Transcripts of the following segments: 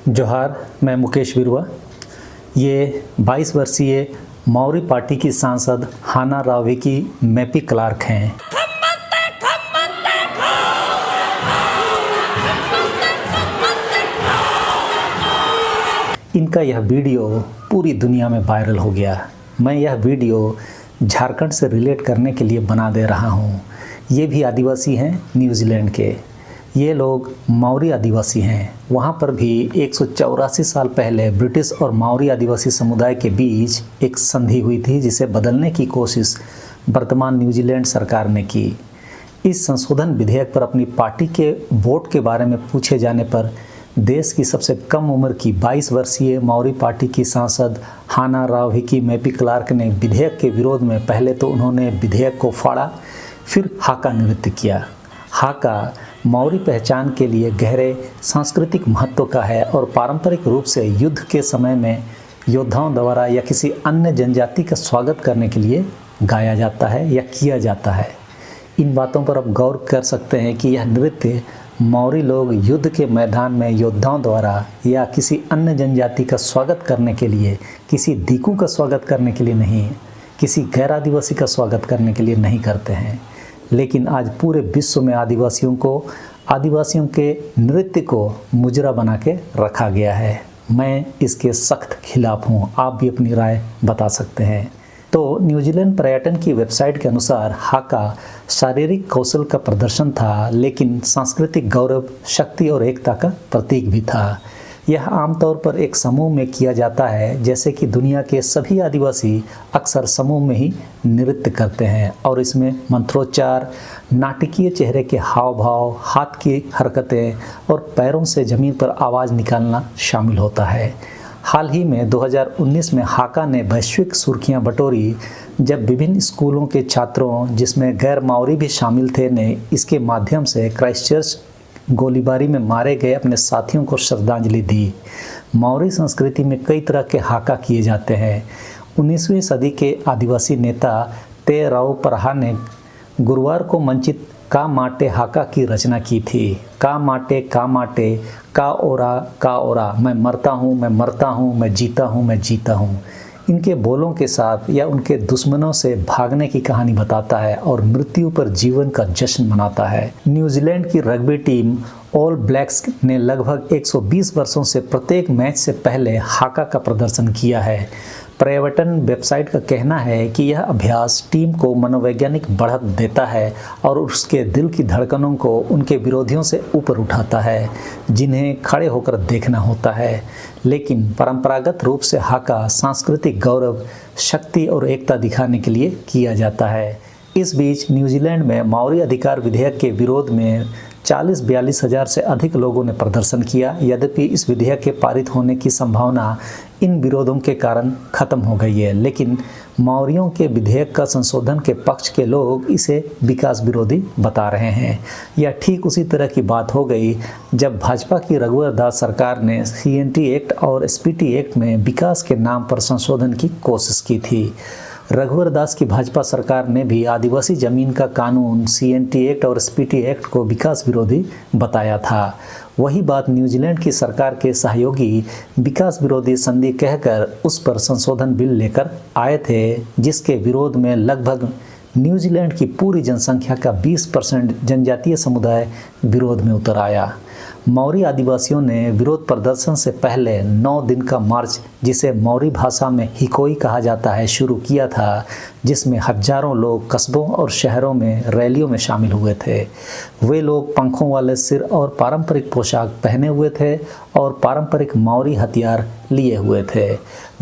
जोहार, मैं मुकेश बिरुआ। ये 22 वर्षीय मौरी पार्टी की सांसद हाना रावी की मैपी क्लार्क हैं। इनका यह वीडियो पूरी दुनिया में वायरल हो गया। मैं यह वीडियो झारखंड से रिलेट करने के लिए बना दे रहा हूँ। ये भी आदिवासी हैं न्यूजीलैंड के। ये लोग मौरी आदिवासी हैं। वहाँ पर भी 184 साल पहले ब्रिटिश और मौरी आदिवासी समुदाय के बीच एक संधि हुई थी, जिसे बदलने की कोशिश वर्तमान न्यूजीलैंड सरकार ने की। इस संशोधन विधेयक पर अपनी पार्टी के वोट के बारे में पूछे जाने पर देश की सबसे कम उम्र की 22 वर्षीय मौरी पार्टी की सांसद हाना रावी मैपी क्लार्क ने विधेयक के विरोध में पहले तो उन्होंने विधेयक को फाड़ा, फिर हाका नृत्य किया। हाका मौरी पहचान के लिए गहरे सांस्कृतिक महत्व का है और पारंपरिक रूप से युद्ध के समय में योद्धाओं द्वारा या किसी अन्य जनजाति का स्वागत करने के लिए गाया जाता है या किया जाता है। इन बातों पर आप गौर कर सकते हैं कि यह नृत्य मौरी लोग युद्ध के मैदान में योद्धाओं द्वारा या किसी अन्य जनजाति का स्वागत करने के लिए, किसी दीकू का स्वागत करने के लिए नहीं, किसी गैर आदिवासी का स्वागत करने के लिए नहीं करते हैं। लेकिन आज पूरे विश्व में आदिवासियों के नृत्य को मुजरा बना के रखा गया है। मैं इसके सख्त खिलाफ हूँ। आप भी अपनी राय बता सकते हैं। तो न्यूजीलैंड पर्यटन की वेबसाइट के अनुसार हाका शारीरिक कौशल का प्रदर्शन था, लेकिन सांस्कृतिक गौरव, शक्ति और एकता का प्रतीक भी था। यह आमतौर पर एक समूह में किया जाता है, जैसे कि दुनिया के सभी आदिवासी अक्सर समूह में ही नृत्य करते हैं और इसमें मंत्रोच्चार, नाटकीय चेहरे के हाव भाव, हाथ की हरकतें और पैरों से ज़मीन पर आवाज़ निकालना शामिल होता है। हाल ही में 2019 में हाका ने वैश्विक सुर्खियां बटोरी, जब विभिन्न स्कूलों के छात्रों, जिसमें गैर मौरी भी शामिल थे, ने इसके माध्यम से क्राइस्टचर्च गोलीबारी में मारे गए अपने साथियों को श्रद्धांजलि दी। मौरी संस्कृति में कई तरह के हाका किए जाते हैं। 19वीं सदी के आदिवासी नेता ते राव परहा ने गुरुवार को मंचित का माटे हाका की रचना की थी। का माटे का ओरा, मैं मरता हूँ, मैं मरता हूँ, मैं जीता हूँ, मैं जीता हूँ। इनके बोलों के साथ या उनके दुश्मनों से भागने की कहानी बताता है और मृत्यु पर जीवन का जश्न मनाता है। न्यूजीलैंड की रग्बी टीम ऑल ब्लैक्स ने लगभग 120 वर्षों से प्रत्येक मैच से पहले हाका का प्रदर्शन किया है। पर्यटन वेबसाइट का कहना है कि यह अभ्यास टीम को मनोवैज्ञानिक बढ़त देता है और उसके दिल की धड़कनों को उनके विरोधियों से ऊपर उठाता है, जिन्हें खड़े होकर देखना होता है। लेकिन परंपरागत रूप से हाका सांस्कृतिक गौरव, शक्ति और एकता दिखाने के लिए किया जाता है। इस बीच न्यूजीलैंड में मौरी अधिकार विधेयक के विरोध में 40-42 हज़ार से अधिक लोगों ने प्रदर्शन किया। यद्यपि इस विधेयक के पारित होने की संभावना इन विरोधों के कारण खत्म हो गई है, लेकिन मौरियों के विधेयक का संशोधन के पक्ष के लोग इसे विकास विरोधी बता रहे हैं। यह ठीक उसी तरह की बात हो गई जब भाजपा की रघुवर दास सरकार ने CNT एक्ट और SPT एक्ट में विकास के नाम पर संशोधन की कोशिश की थी। रघुवर दास की भाजपा सरकार ने भी आदिवासी जमीन का कानून, CNT एक्ट और SPT एक्ट को विकास विरोधी बताया था। वही बात न्यूजीलैंड की सरकार के सहयोगी विकास विरोधी संधि कहकर उस पर संशोधन बिल लेकर आए थे, जिसके विरोध में लगभग न्यूजीलैंड की पूरी जनसंख्या का 20% जनजातीय समुदाय विरोध में उतर आया। मौरी आदिवासियों ने विरोध प्रदर्शन से पहले 9 दिन का मार्च, जिसे मौरी भाषा में हिकोई कहा जाता है, शुरू किया था, जिसमें हजारों लोग कस्बों और शहरों में रैलियों में शामिल हुए थे। वे लोग पंखों वाले सिर और पारंपरिक पोशाक पहने हुए थे और पारंपरिक मौरी हथियार लिए हुए थे।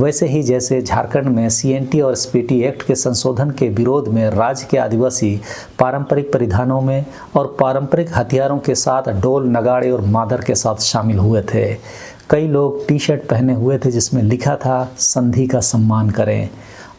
वैसे ही जैसे झारखंड में CNT और SPT एक्ट के संशोधन के विरोध में राज्य के आदिवासी पारंपरिक परिधानों में और पारंपरिक हथियारों के साथ ढोल, नगाड़े और मादर के साथ शामिल हुए थे। कई लोग टी-शर्ट पहने हुए थे जिसमें लिखा था संधि का सम्मान करें,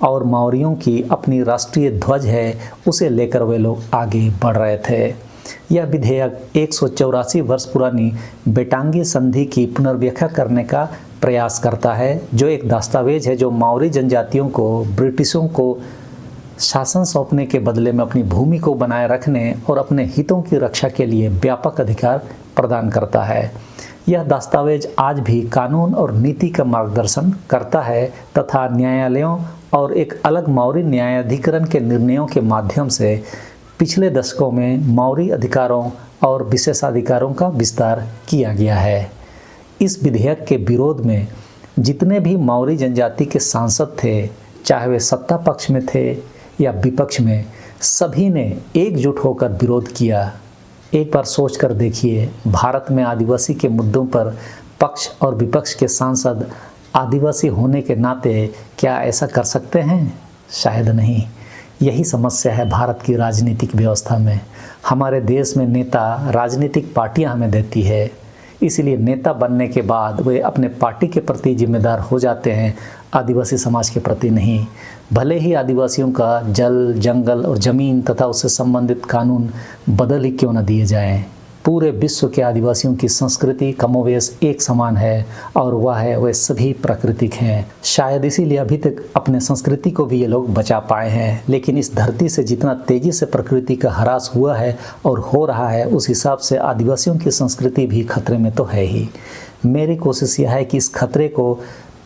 और मौरियों की अपनी राष्ट्रीय ध्वज है, उसे लेकर वे लोग आगे बढ़ रहे थे। यह विधेयक 184 वर्ष पुरानी बेटांगी संधि की पुनर्व्याख्या करने का प्रयास करता है, जो एक दस्तावेज है जो मौरी जनजातियों को ब्रिटिशों को शासन सौंपने के बदले में अपनी भूमि को बनाए रखने और अपने हितों की रक्षा के लिए व्यापक अधिकार प्रदान करता है। यह दस्तावेज आज भी कानून और नीति का मार्गदर्शन करता है तथा न्यायालयों और एक अलग मौर्य न्यायाधिकरण के निर्णयों के माध्यम से पिछले दशकों में मौर्य अधिकारों और विशेषाधिकारों का विस्तार किया गया है। इस विधेयक के विरोध में जितने भी मौर्य जनजाति के सांसद थे, चाहे वे सत्ता पक्ष में थे या विपक्ष में, सभी ने एकजुट होकर विरोध किया। एक बार सोच कर देखिए, भारत में आदिवासी के मुद्दों पर पक्ष और विपक्ष के सांसद आदिवासी होने के नाते क्या ऐसा कर सकते हैं? शायद नहीं। यही समस्या है भारत की राजनीतिक व्यवस्था में। हमारे देश में नेता राजनीतिक पार्टियां हमें देती है, इसलिए नेता बनने के बाद वे अपने पार्टी के प्रति जिम्मेदार हो जाते हैं, आदिवासी समाज के प्रति नहीं। भले ही आदिवासियों का जल, जंगल और ज़मीन तथा उससे संबंधित कानून बदल ही क्यों न दिए जाएं, पूरे विश्व के आदिवासियों की संस्कृति कमोवेश एक समान है और वह है वे सभी प्राकृतिक हैं। शायद इसीलिए अभी तक अपने संस्कृति को भी ये लोग बचा पाए हैं। लेकिन इस धरती से जितना तेज़ी से प्रकृति का ह्रास हुआ है और हो रहा है, उस हिसाब से आदिवासियों की संस्कृति भी खतरे में तो है ही। मेरी कोशिश यह है कि इस खतरे को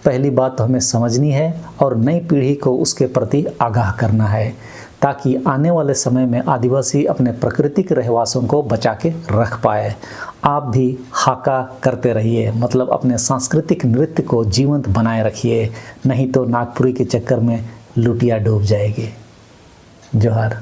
पहली बात तो हमें समझनी है और नई पीढ़ी को उसके प्रति आगाह करना है, ताकि आने वाले समय में आदिवासी अपने प्राकृतिक रहवासों को बचा के रख पाए। आप भी हाका करते रहिए, मतलब अपने सांस्कृतिक नृत्य को जीवंत बनाए रखिए, नहीं तो नागपुरी के चक्कर में लुटिया डूब जाएगी। जोहार।